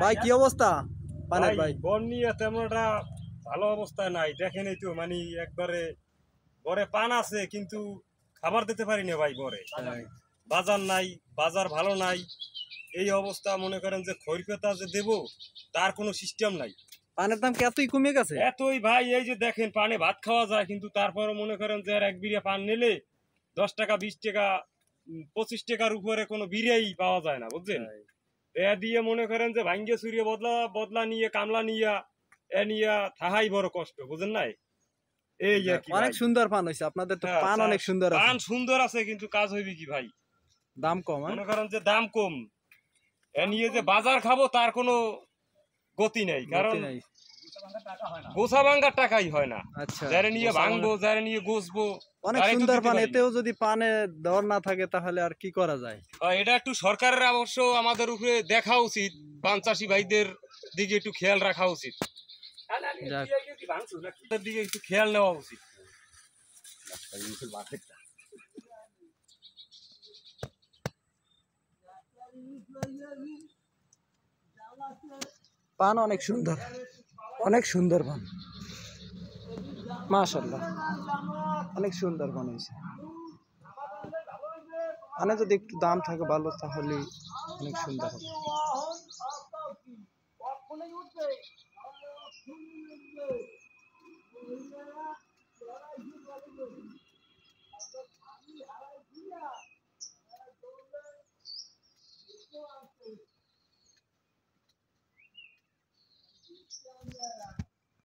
ভাই কি অবস্থা পানের? ভাই ভাই বন নিয়ে তেমন একটা ভালো অবস্থায় নাই, দেখেন এই তো মানে একবারে ঘরে পান আছে কিন্তু খাবার দিতে পারি না ভাই। ঘরে বাজার নাই, বাজার ভালো নাই, এই অবস্থা। মনে করেন যে খড়িপাতা যে দেব তার কোনো সিস্টেম নাই। পানের দাম কি এতই কমে গেছে? এতই ভাই, এই যে দেখেন পানে ভাত খাওয়া যায় কিন্তু তারপরে মনে করেন যে আর এক বিড়া পান নিলে 10 টাকা 20 টাকা 25 টাকার উপরে কোনো বিড়াই পাওয়া যায় না, বুঝছেন? এ দিয়ে মনে করেন যে ভাঙ্গে চুরিয়ে বদলা বদলা নিয়ে কামলা নিয়া এ নিয়া থাহাই বড় কষ্ট, বুঝেন নাই? এই আর কি অনেক ভাই। সুন্দর পান হয়েছে আপনাদের তো, হ্যাঁ, পান অনেক সুন্দর আছে। পান সুন্দর আছে কিন্তু কাজ হইবে কি ভাই? দাম কম। মনে করেন যে দাম কম, এ নিয়ে যে বাজার খাবো তার কোনো গতি নেই, কারণ গোছা ভাঙ্গার টাকাই হয় না। আচ্ছা, যারা নিয়ে ভাঙবো, যারা নিয়ে গোছবো, অনেক তারাই তো সুন্দর দিতে পান। পারি না। এতেও যদি পানে দর না থাকে তাহলে আর কি করা যায়? এটা একটু সরকারের অবশ্য আমাদের উপরে দেখা উচিত, পান চাষী ভাইদের দিকে একটু খেয়াল রাখা উচিত, যাক, দিকে একটু খেয়াল নেওয়া উচিত। পান অনেক সুন্দর, অনেক সুন্দর পান, মাশাআল্লাহ, অনেক সুন্দর পান হয়েছে। মানে যদি একটু দাম থাকে ভালো তাহলে অনেক সুন্দর হবে।